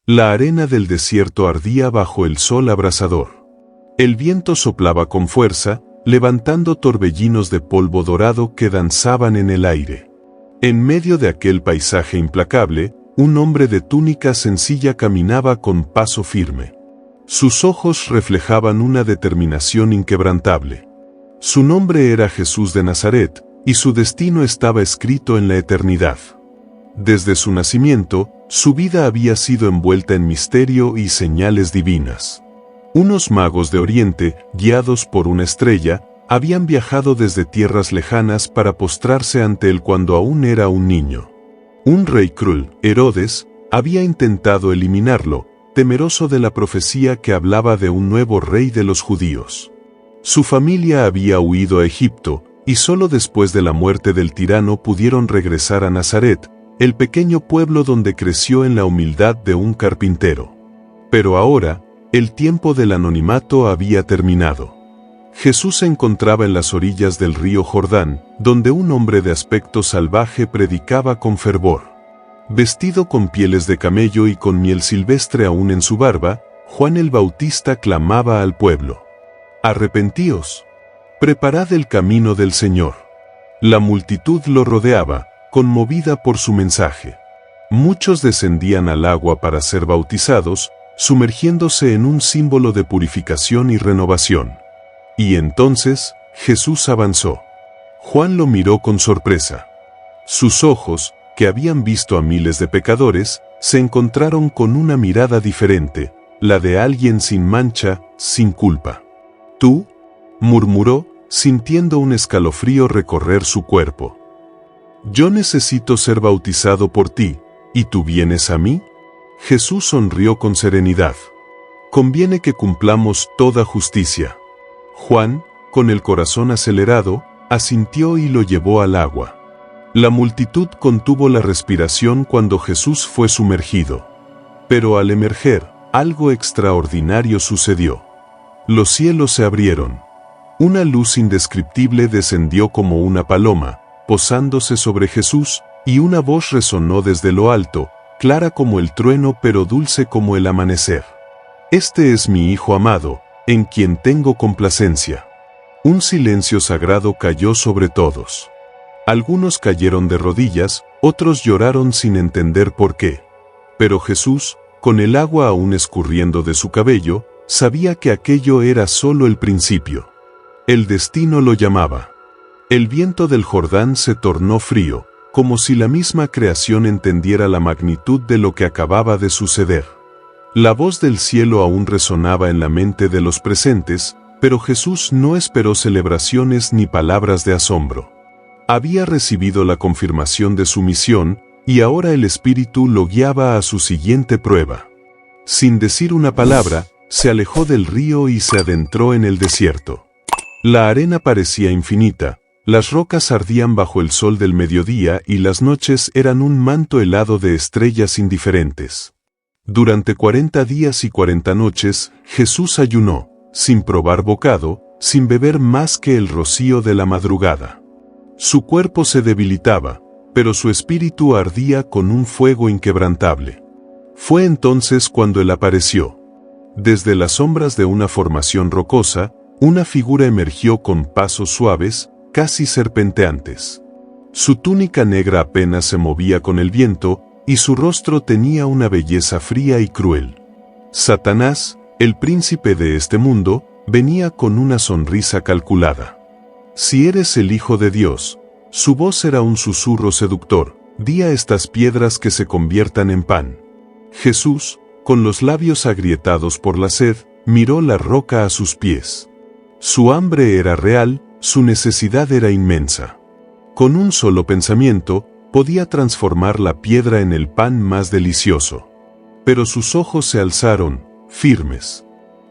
La arena del desierto ardía bajo el sol abrasador. El viento soplaba con fuerza, levantando torbellinos de polvo dorado que danzaban en el aire. En medio de aquel paisaje implacable, un hombre de túnica sencilla caminaba con paso firme. Sus ojos reflejaban una determinación inquebrantable. Su nombre era Jesús de Nazaret, y su destino estaba escrito en la eternidad. Desde su nacimiento, su vida había sido envuelta en misterio y señales divinas. Unos magos de Oriente, guiados por una estrella, habían viajado desde tierras lejanas para postrarse ante él cuando aún era un niño. Un rey cruel, Herodes, había intentado eliminarlo, temeroso de la profecía que hablaba de un nuevo rey de los judíos. Su familia había huido a Egipto, y solo después de la muerte del tirano pudieron regresar a Nazaret, el pequeño pueblo donde creció en la humildad de un carpintero. Pero ahora, el tiempo del anonimato había terminado. Jesús se encontraba en las orillas del río Jordán, donde un hombre de aspecto salvaje predicaba con fervor. Vestido con pieles de camello y con miel silvestre aún en su barba, Juan el Bautista clamaba al pueblo: «Arrepentíos, preparad el camino del Señor». La multitud lo rodeaba, conmovida por su mensaje. Muchos descendían al agua para ser bautizados, sumergiéndose en un símbolo de purificación y renovación. Y entonces, Jesús avanzó. Juan lo miró con sorpresa. Sus ojos, que habían visto a miles de pecadores, se encontraron con una mirada diferente, la de alguien sin mancha, sin culpa. «¿Tú?», murmuró, sintiendo un escalofrío recorrer su cuerpo. «Yo necesito ser bautizado por ti, ¿y tú vienes a mí?». Jesús sonrió con serenidad. «Conviene que cumplamos toda justicia». Juan, con el corazón acelerado, asintió y lo llevó al agua. La multitud contuvo la respiración cuando Jesús fue sumergido. Pero al emerger, algo extraordinario sucedió. Los cielos se abrieron. Una luz indescriptible descendió como una paloma, posándose sobre Jesús, y una voz resonó desde lo alto, clara como el trueno pero dulce como el amanecer. «Este es mi Hijo amado, en quien tengo complacencia». Un silencio sagrado cayó sobre todos. Algunos cayeron de rodillas, otros lloraron sin entender por qué. Pero Jesús, con el agua aún escurriendo de su cabello, sabía que aquello era solo el principio. El destino lo llamaba. El viento del Jordán se tornó frío, como si la misma creación entendiera la magnitud de lo que acababa de suceder. La voz del cielo aún resonaba en la mente de los presentes, pero Jesús no esperó celebraciones ni palabras de asombro. Había recibido la confirmación de su misión, y ahora el Espíritu lo guiaba a su siguiente prueba. Sin decir una palabra, se alejó del río y se adentró en el desierto. La arena parecía infinita, las rocas ardían bajo el sol del mediodía y las noches eran un manto helado de estrellas indiferentes. Durante 40 días y 40 noches, Jesús ayunó, sin probar bocado, sin beber más que el rocío de la madrugada. Su cuerpo se debilitaba, pero su espíritu ardía con un fuego inquebrantable. Fue entonces cuando él apareció. Desde las sombras de una formación rocosa, una figura emergió con pasos suaves, casi serpenteantes. Su túnica negra apenas se movía con el viento, y su rostro tenía una belleza fría y cruel. Satanás, el príncipe de este mundo, venía con una sonrisa calculada. «Si eres el Hijo de Dios», su voz era un susurro seductor, «di a estas piedras que se conviertan en pan». Jesús, con los labios agrietados por la sed, miró la roca a sus pies. Su hambre era real, su necesidad era inmensa. Con un solo pensamiento, podía transformar la piedra en el pan más delicioso. Pero sus ojos se alzaron, firmes.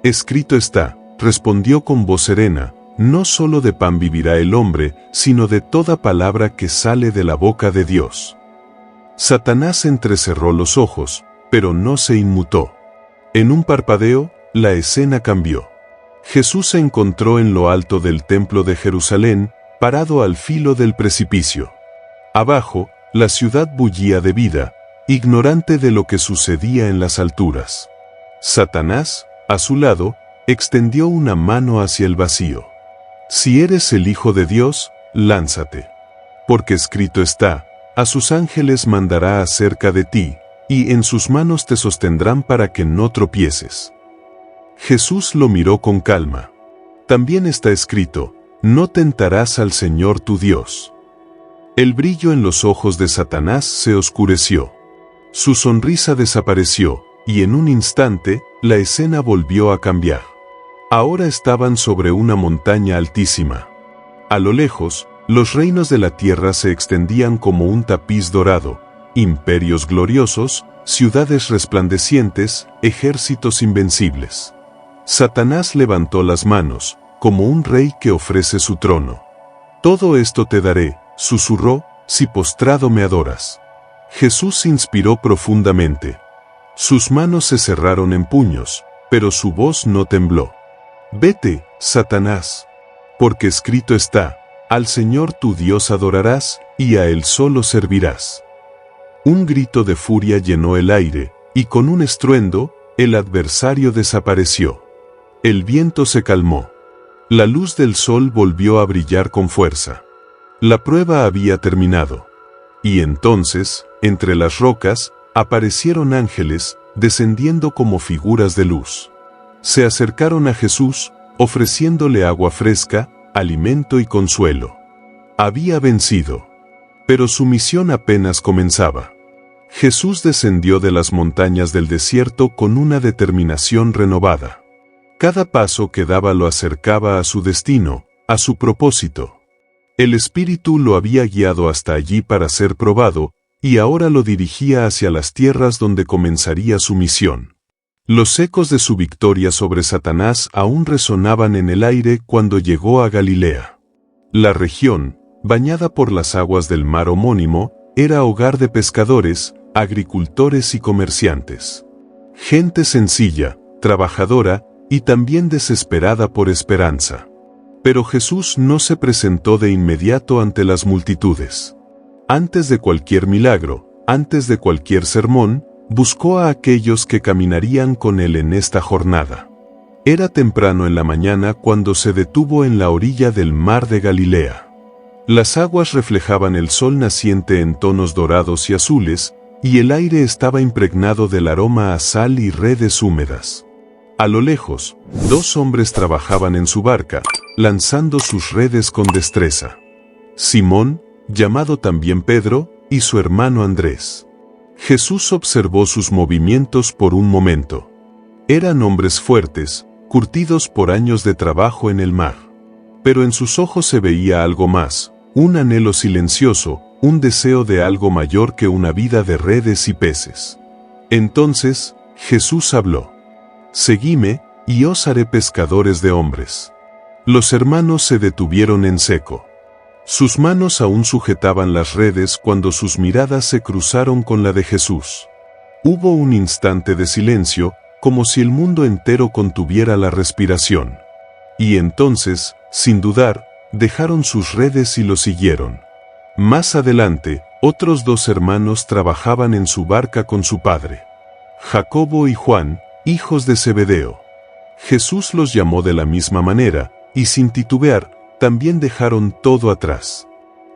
«Escrito está», respondió con voz serena, «no solo de pan vivirá el hombre, sino de toda palabra que sale de la boca de Dios». Satanás entrecerró los ojos, pero no se inmutó. En un parpadeo, la escena cambió. Jesús se encontró en lo alto del templo de Jerusalén, parado al filo del precipicio. Abajo, la ciudad bullía de vida, ignorante de lo que sucedía en las alturas. Satanás, a su lado, extendió una mano hacia el vacío. Si eres el Hijo de Dios, lánzate. Porque escrito está, a sus ángeles mandará acerca de ti, y en sus manos te sostendrán para que no tropieces. Jesús lo miró con calma. También está escrito, no tentarás al Señor tu Dios. El brillo en los ojos de Satanás se oscureció. Su sonrisa desapareció, y en un instante, la escena volvió a cambiar. Ahora estaban sobre una montaña altísima. A lo lejos, los reinos de la tierra se extendían como un tapiz dorado, imperios gloriosos, ciudades resplandecientes, ejércitos invencibles. Satanás levantó las manos, como un rey que ofrece su trono. Todo esto te daré, susurró, si postrado me adoras. Jesús inspiró profundamente. Sus manos se cerraron en puños, pero su voz no tembló. Vete, Satanás. Porque escrito está, al Señor tu Dios adorarás, y a Él solo servirás. Un grito de furia llenó el aire, y con un estruendo, el adversario desapareció. El viento se calmó. La luz del sol volvió a brillar con fuerza. La prueba había terminado. Y entonces, entre las rocas, aparecieron ángeles, descendiendo como figuras de luz. Se acercaron a Jesús, ofreciéndole agua fresca, alimento y consuelo. Había vencido. Pero su misión apenas comenzaba. Jesús descendió de las montañas del desierto con una determinación renovada. Cada paso que daba lo acercaba a su destino, a su propósito. El Espíritu lo había guiado hasta allí para ser probado, y ahora lo dirigía hacia las tierras donde comenzaría su misión. Los ecos de su victoria sobre Satanás aún resonaban en el aire cuando llegó a Galilea. La región, bañada por las aguas del mar homónimo, era hogar de pescadores, agricultores y comerciantes. Gente sencilla, trabajadora, y también desesperada por esperanza. Pero Jesús no se presentó de inmediato ante las multitudes. Antes de cualquier milagro, antes de cualquier sermón, buscó a aquellos que caminarían con él en esta jornada. Era temprano en la mañana cuando se detuvo en la orilla del mar de Galilea. Las aguas reflejaban el sol naciente en tonos dorados y azules, y el aire estaba impregnado del aroma a sal y redes húmedas. A lo lejos, dos hombres trabajaban en su barca, lanzando sus redes con destreza. Simón, llamado también Pedro, y su hermano Andrés. Jesús observó sus movimientos por un momento. Eran hombres fuertes, curtidos por años de trabajo en el mar. Pero en sus ojos se veía algo más, un anhelo silencioso, un deseo de algo mayor que una vida de redes y peces. Entonces, Jesús habló. Seguime, y os haré pescadores de hombres. Los hermanos se detuvieron en seco. Sus manos aún sujetaban las redes cuando sus miradas se cruzaron con la de Jesús. Hubo un instante de silencio, como si el mundo entero contuviera la respiración. Y entonces, sin dudar, dejaron sus redes y lo siguieron. Más adelante, otros dos hermanos trabajaban en su barca con su padre. Jacobo y Juan, hijos de Zebedeo. Jesús los llamó de la misma manera, y sin titubear, también dejaron todo atrás.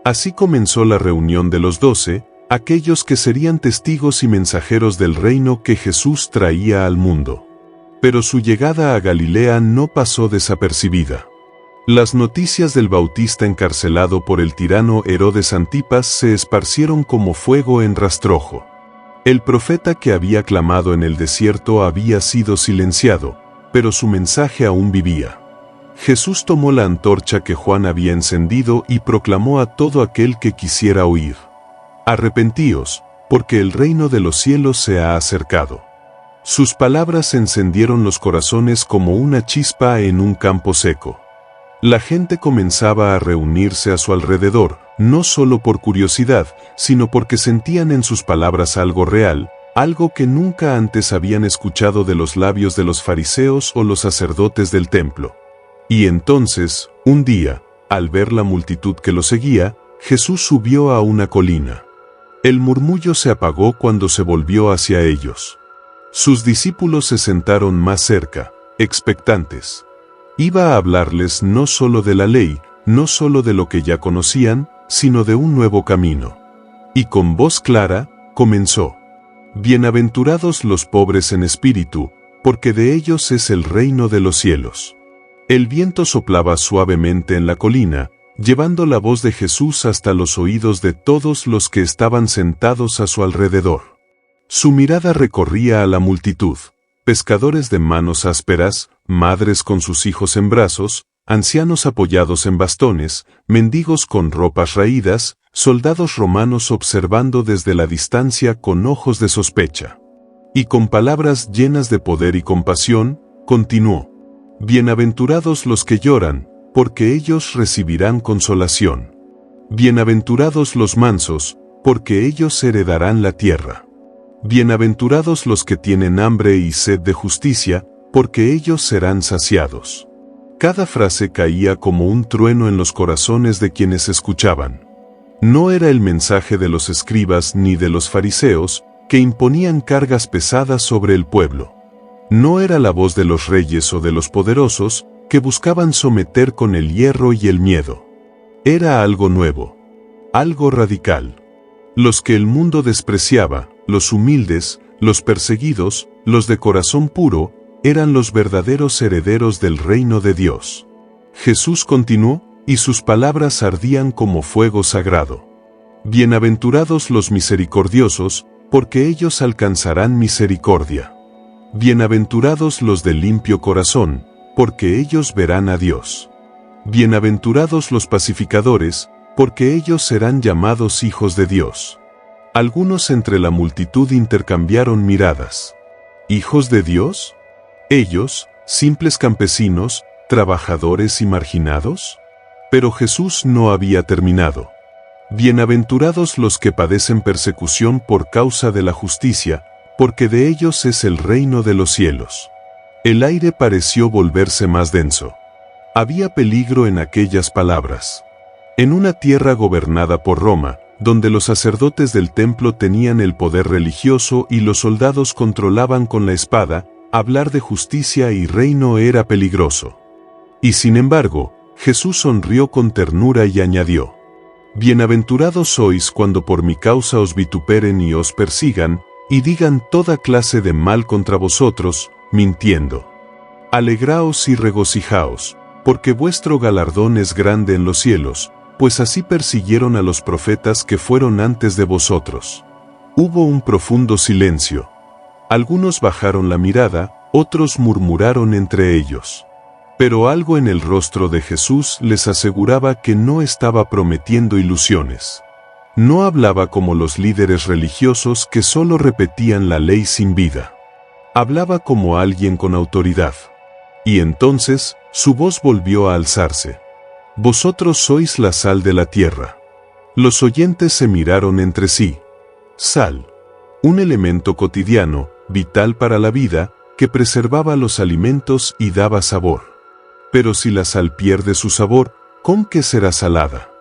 Así comenzó la reunión de los 12, aquellos que serían testigos y mensajeros del reino que Jesús traía al mundo. Pero su llegada a Galilea no pasó desapercibida. Las noticias del Bautista encarcelado por el tirano Herodes Antipas se esparcieron como fuego en rastrojo. El profeta que había clamado en el desierto había sido silenciado, pero su mensaje aún vivía. Jesús tomó la antorcha que Juan había encendido y proclamó a todo aquel que quisiera oír: Arrepentíos, porque el reino de los cielos se ha acercado. Sus palabras encendieron los corazones como una chispa en un campo seco. La gente comenzaba a reunirse a su alrededor, no solo por curiosidad, sino porque sentían en sus palabras algo real, algo que nunca antes habían escuchado de los labios de los fariseos o los sacerdotes del templo. Y entonces, un día, al ver la multitud que lo seguía, Jesús subió a una colina. El murmullo se apagó cuando se volvió hacia ellos. Sus discípulos se sentaron más cerca, expectantes. Iba a hablarles no solo de la ley, no solo de lo que ya conocían, sino de un nuevo camino. Y con voz clara, comenzó: Bienaventurados los pobres en espíritu, porque de ellos es el reino de los cielos. El viento soplaba suavemente en la colina, llevando la voz de Jesús hasta los oídos de todos los que estaban sentados a su alrededor. Su mirada recorría a la multitud: pescadores de manos ásperas, madres con sus hijos en brazos, ancianos apoyados en bastones, mendigos con ropas raídas, soldados romanos observando desde la distancia con ojos de sospecha. Y con palabras llenas de poder y compasión, continuó: Bienaventurados los que lloran, porque ellos recibirán consolación. Bienaventurados los mansos, porque ellos heredarán la tierra. Bienaventurados los que tienen hambre y sed de justicia, porque ellos serán saciados. Cada frase caía como un trueno en los corazones de quienes escuchaban. No era el mensaje de los escribas ni de los fariseos, que imponían cargas pesadas sobre el pueblo. No era la voz de los reyes o de los poderosos, que buscaban someter con el hierro y el miedo. Era algo nuevo, algo radical. Los que el mundo despreciaba, los humildes, los perseguidos, los de corazón puro, eran los verdaderos herederos del reino de Dios. Jesús continuó, y sus palabras ardían como fuego sagrado. Bienaventurados los misericordiosos, porque ellos alcanzarán misericordia. Bienaventurados los de limpio corazón, porque ellos verán a Dios. Bienaventurados los pacificadores, porque ellos serán llamados hijos de Dios. Algunos entre la multitud intercambiaron miradas. ¿Hijos de Dios? ¿Ellos, simples campesinos, trabajadores y marginados? Pero Jesús no había terminado. Bienaventurados los que padecen persecución por causa de la justicia, porque de ellos es el reino de los cielos. El aire pareció volverse más denso. Había peligro en aquellas palabras. En una tierra gobernada por Roma, donde los sacerdotes del templo tenían el poder religioso y los soldados controlaban con la espada, hablar de justicia y reino era peligroso. Y sin embargo, Jesús sonrió con ternura y añadió: Bienaventurados sois cuando por mi causa os vituperen y os persigan, y digan toda clase de mal contra vosotros, mintiendo. Alegraos y regocijaos, porque vuestro galardón es grande en los cielos, pues así persiguieron a los profetas que fueron antes de vosotros. Hubo un profundo silencio. Algunos bajaron la mirada, otros murmuraron entre ellos. Pero algo en el rostro de Jesús les aseguraba que no estaba prometiendo ilusiones. No hablaba como los líderes religiosos que solo repetían la ley sin vida. Hablaba como alguien con autoridad. Y entonces, su voz volvió a alzarse. Vosotros sois la sal de la tierra. Los oyentes se miraron entre sí. Sal. Un elemento cotidiano, vital para la vida, que preservaba los alimentos y daba sabor. Pero si la sal pierde su sabor, ¿con qué será salada?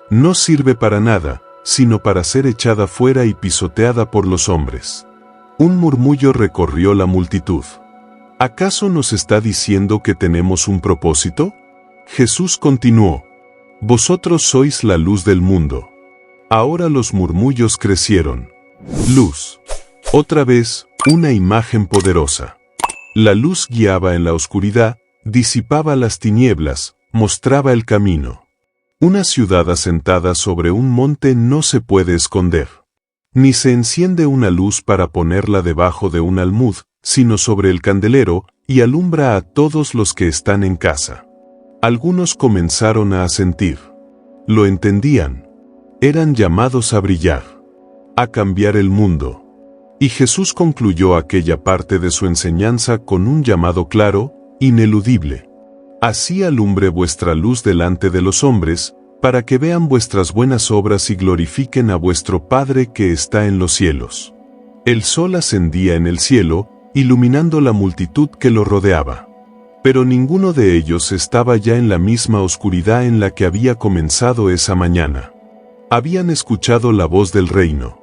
No sirve para nada, sino para ser echada fuera y pisoteada por los hombres. Un murmullo recorrió la multitud. ¿Acaso nos está diciendo que tenemos un propósito? Jesús continuó: Vosotros sois la luz del mundo. Ahora los murmullos crecieron. Luz. Otra vez, una imagen poderosa. La luz guiaba en la oscuridad, disipaba las tinieblas, mostraba el camino. Una ciudad asentada sobre un monte no se puede esconder. Ni se enciende una luz para ponerla debajo de un almud, sino sobre el candelero, y alumbra a todos los que están en casa. Algunos comenzaron a asentir. Lo entendían. Eran llamados a brillar, a cambiar el mundo. Y Jesús concluyó aquella parte de su enseñanza con un llamado claro, ineludible. Así alumbre vuestra luz delante de los hombres, para que vean vuestras buenas obras y glorifiquen a vuestro Padre que está en los cielos. El sol ascendía en el cielo, iluminando la multitud que lo rodeaba. Pero ninguno de ellos estaba ya en la misma oscuridad en la que había comenzado esa mañana. Habían escuchado la voz del reino.